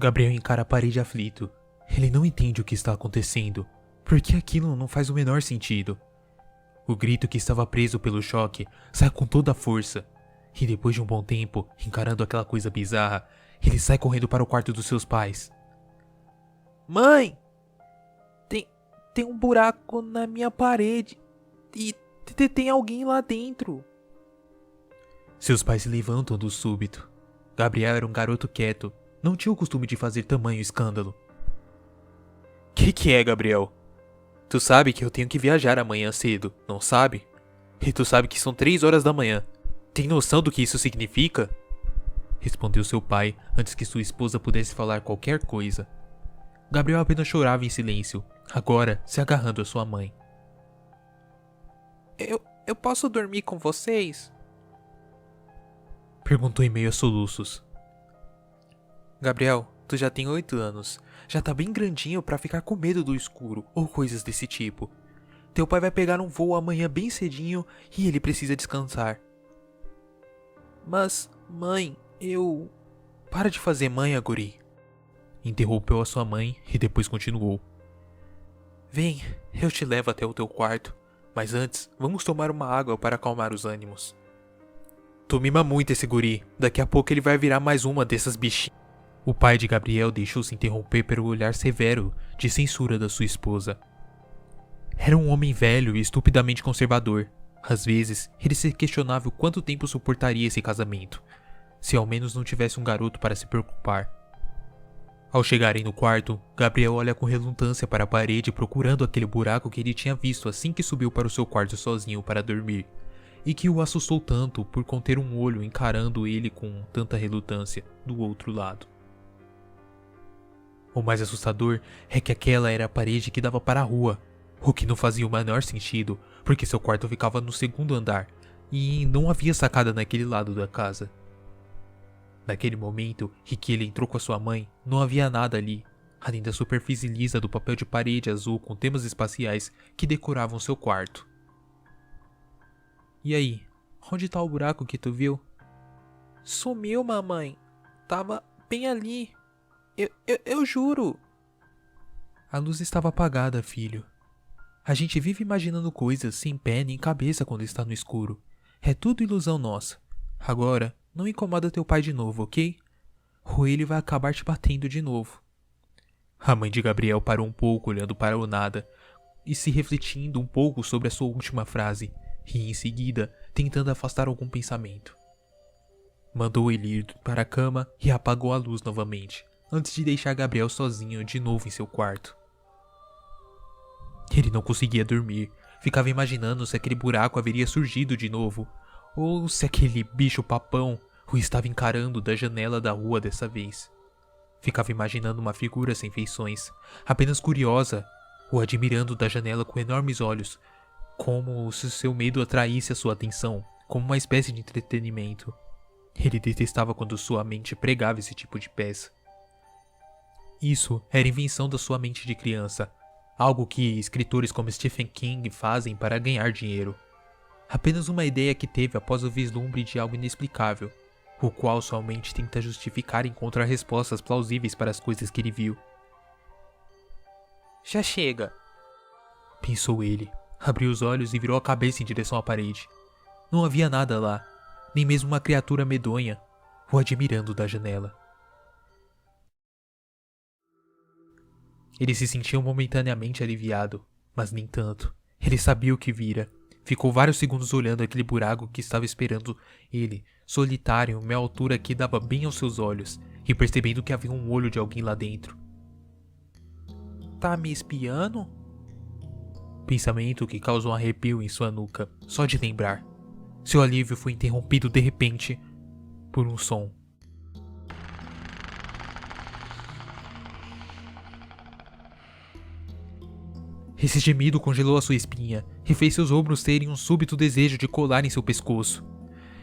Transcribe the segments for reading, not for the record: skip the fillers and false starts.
Gabriel encara a parede aflito. Ele não entende o que está acontecendo, porque aquilo não faz o menor sentido. O grito que estava preso pelo choque sai com toda a força, e depois de um bom tempo, encarando aquela coisa bizarra, ele sai correndo para o quarto dos seus pais. Mãe! Tem um buraco na minha parede e tem alguém lá dentro. Seus pais se levantam do súbito. Gabriel era um garoto quieto, não tinha o costume de fazer tamanho escândalo. Que é, Gabriel? Tu sabe que eu tenho que viajar amanhã cedo, não sabe? E tu sabe que são 3 horas da manhã. Tem noção do que isso significa? Respondeu seu pai antes que sua esposa pudesse falar qualquer coisa. Gabriel apenas chorava em silêncio, agora se agarrando à sua mãe. Eu posso dormir com vocês? Perguntou em meio a soluços. Gabriel, tu já tem 8 anos. Já tá bem grandinho pra ficar com medo do escuro ou coisas desse tipo. Teu pai vai pegar um voo amanhã bem cedinho e ele precisa descansar. Mas, mãe, eu... Para de fazer manha, guri. Interrompeu a sua mãe e depois continuou. Vem, eu te levo até o teu quarto. Mas antes, vamos tomar uma água para acalmar os ânimos. Tu mima muito esse guri. Daqui a pouco ele vai virar mais uma dessas bichinhas. O pai de Gabriel deixou-se interromper pelo olhar severo de censura da sua esposa. Era um homem velho e estupidamente conservador. Às vezes, ele se questionava o quanto tempo suportaria esse casamento, se ao menos não tivesse um garoto para se preocupar. Ao chegarem no quarto, Gabriel olha com relutância para a parede procurando aquele buraco que ele tinha visto assim que subiu para o seu quarto sozinho para dormir, e que o assustou tanto por conter um olho encarando ele com tanta relutância do outro lado. O mais assustador é que aquela era a parede que dava para a rua, o que não fazia o menor sentido, porque seu quarto ficava no 2º andar, e não havia sacada naquele lado da casa. Naquele momento em que ele entrou com a sua mãe, não havia nada ali, além da superfície lisa do papel de parede azul com temas espaciais que decoravam seu quarto. E aí, onde tá o buraco que tu viu? Sumiu, mamãe. Tava bem ali. Eu juro. A luz estava apagada, filho. A gente vive imaginando coisas sem pé nem cabeça quando está no escuro. É tudo ilusão nossa. Agora, não incomoda teu pai de novo, ok? Ou ele vai acabar te batendo de novo. A mãe de Gabriel parou um pouco olhando para o nada e se refletindo um pouco sobre a sua última frase, e em seguida tentando afastar algum pensamento. Mandou ele ir para a cama e apagou a luz novamente, antes de deixar Gabriel sozinho de novo em seu quarto. Ele não conseguia dormir, ficava imaginando se aquele buraco haveria surgido de novo, ou se aquele bicho papão o estava encarando da janela da rua dessa vez. Ficava imaginando uma figura sem feições, apenas curiosa, o admirando da janela com enormes olhos, como se seu medo atraísse a sua atenção, como uma espécie de entretenimento. Ele detestava quando sua mente pregava esse tipo de peça. Isso era invenção da sua mente de criança, algo que escritores como Stephen King fazem para ganhar dinheiro. Apenas uma ideia que teve após o vislumbre de algo inexplicável, o qual sua mente tenta justificar e encontrar respostas plausíveis para as coisas que ele viu. Já chega, pensou ele. Abriu os olhos e virou a cabeça em direção à parede. Não havia nada lá, nem mesmo uma criatura medonha, o admirando da janela. Ele se sentiu momentaneamente aliviado, mas nem tanto. Ele sabia o que vira. Ficou vários segundos olhando aquele buraco que estava esperando ele, solitário, em uma altura que dava bem aos seus olhos, e percebendo que havia um olho de alguém lá dentro. Tá me espiando? Pensamento que causou um arrepio em sua nuca, só de lembrar. Seu alívio foi interrompido de repente por um som. Esse gemido congelou a sua espinha e fez seus ombros terem um súbito desejo de colar em seu pescoço.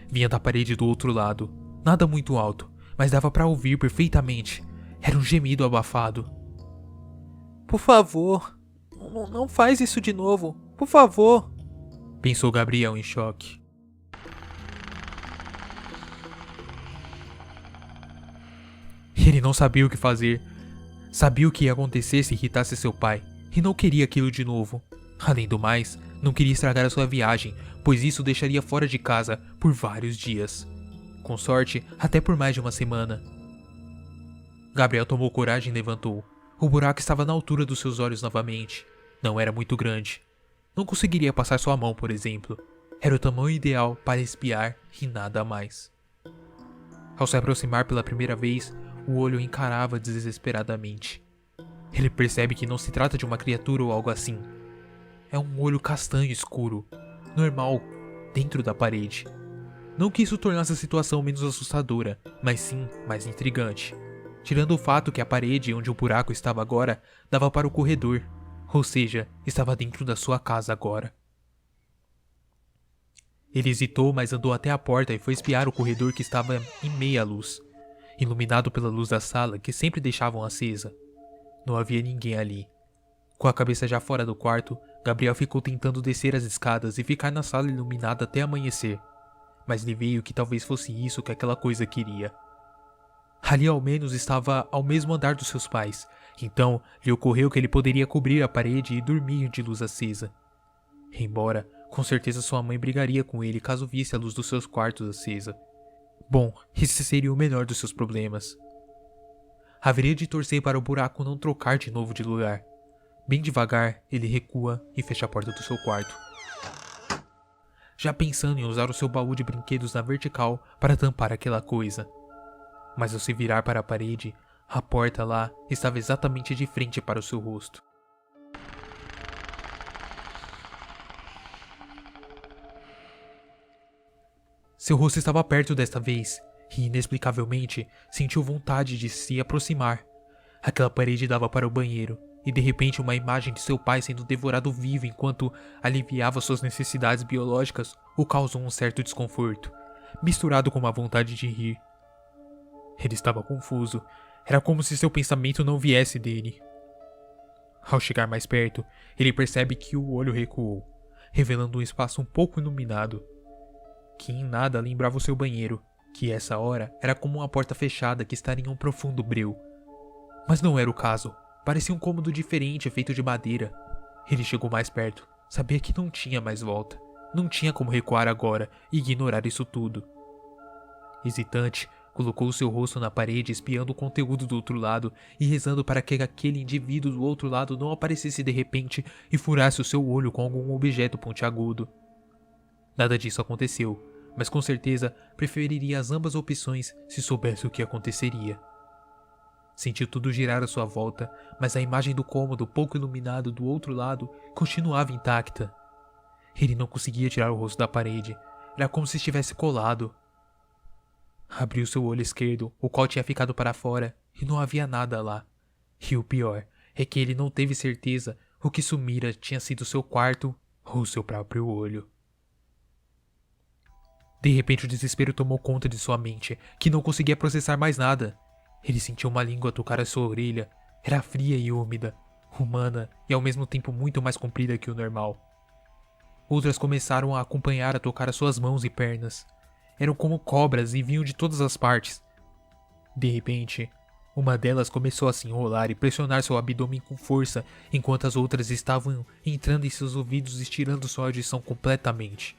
Vinha da parede do outro lado, nada muito alto, mas dava para ouvir perfeitamente. Era um gemido abafado. Por favor, não faz isso de novo, por favor, pensou Gabriel em choque. Ele Ele não sabia o que fazer. Sabia o que ia acontecer se irritasse seu pai, e não queria aquilo de novo. Além do mais, não queria estragar a sua viagem, pois isso o deixaria fora de casa por vários dias. Com sorte, até por mais de uma semana. Gabriel tomou coragem e levantou. O buraco estava na altura dos seus olhos novamente. Não era muito grande. Não conseguiria passar sua mão, por exemplo. Era o tamanho ideal para espiar e nada mais. Ao se aproximar pela primeira vez, o olho o encarava desesperadamente. Ele percebe que não se trata de uma criatura ou algo assim. É um olho castanho escuro, normal, dentro da parede. Não que isso tornasse a situação menos assustadora, mas sim mais intrigante. Tirando o fato que a parede onde o buraco estava agora dava para o corredor, ou seja, estava dentro da sua casa agora. Ele hesitou, mas andou até a porta e foi espiar o corredor que estava em meia luz, iluminado pela luz da sala que sempre deixavam acesa. Não havia ninguém ali. Com a cabeça já fora do quarto, Gabriel ficou tentando descer as escadas e ficar na sala iluminada até amanhecer. Mas lhe veio que talvez fosse isso que aquela coisa queria. Ali ao menos estava ao mesmo andar dos seus pais, então lhe ocorreu que ele poderia cobrir a parede e dormir de luz acesa. Embora, com certeza sua mãe brigaria com ele caso visse a luz dos seus quartos acesa. Bom, esse seria o menor dos seus problemas. Haveria de torcer para o buraco não trocar de novo de lugar. Bem devagar, ele recua e fecha a porta do seu quarto. Já pensando em usar o seu baú de brinquedos na vertical para tampar aquela coisa. Mas ao se virar para a parede, a porta lá estava exatamente de frente para o seu rosto. Seu rosto estava perto desta vez, e inexplicavelmente sentiu vontade de se aproximar. Aquela parede dava para o banheiro, e de repente uma imagem de seu pai sendo devorado vivo enquanto aliviava suas necessidades biológicas o causou um certo desconforto, misturado com uma vontade de rir. Ele estava confuso, era como se seu pensamento não viesse dele. Ao chegar mais perto, ele percebe que o olho recuou, revelando um espaço um pouco iluminado, que em nada lembrava o seu banheiro, que essa hora era como uma porta fechada que estaria em um profundo breu. Mas não era o caso. Parecia um cômodo diferente, feito de madeira. Ele chegou mais perto. Sabia que não tinha mais volta. Não tinha como recuar agora e ignorar isso tudo. Hesitante, colocou seu rosto na parede, espiando o conteúdo do outro lado e rezando para que aquele indivíduo do outro lado não aparecesse de repente e furasse o seu olho com algum objeto pontiagudo. Nada disso aconteceu, mas com certeza preferiria as ambas opções se soubesse o que aconteceria. Sentiu tudo girar à sua volta, mas a imagem do cômodo pouco iluminado do outro lado continuava intacta. Ele não conseguia tirar o rosto da parede, era como se estivesse colado. Abriu seu olho esquerdo, o qual tinha ficado para fora, e não havia nada lá. E o pior é que ele não teve certeza o que sumira tinha sido seu quarto ou seu próprio olho. De repente o desespero tomou conta de sua mente, que não conseguia processar mais nada. Ele sentiu uma língua tocar a sua orelha. Era fria e úmida, humana e ao mesmo tempo muito mais comprida que o normal. Outras começaram a acompanhar a tocar as suas mãos e pernas. Eram como cobras e vinham de todas as partes. De repente, uma delas começou a se enrolar e pressionar seu abdômen com força, enquanto as outras estavam entrando em seus ouvidos e estirando sua audição completamente.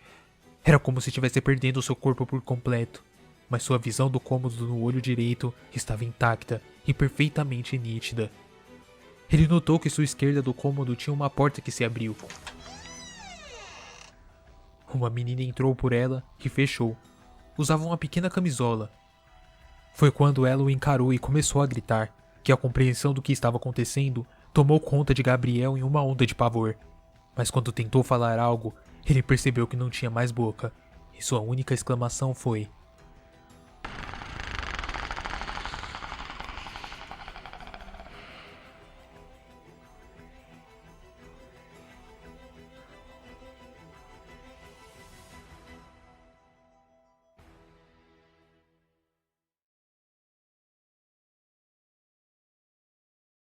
Era como se estivesse perdendo seu corpo por completo, mas sua visão do cômodo no olho direito estava intacta e perfeitamente nítida. Ele notou que sua esquerda do cômodo tinha uma porta que se abriu. Uma menina entrou por ela e fechou. Usava uma pequena camisola. Foi quando ela o encarou e começou a gritar, que a compreensão do que estava acontecendo tomou conta de Gabriel em uma onda de pavor. Mas quando tentou falar algo, ele percebeu que não tinha mais boca, e sua única exclamação foi: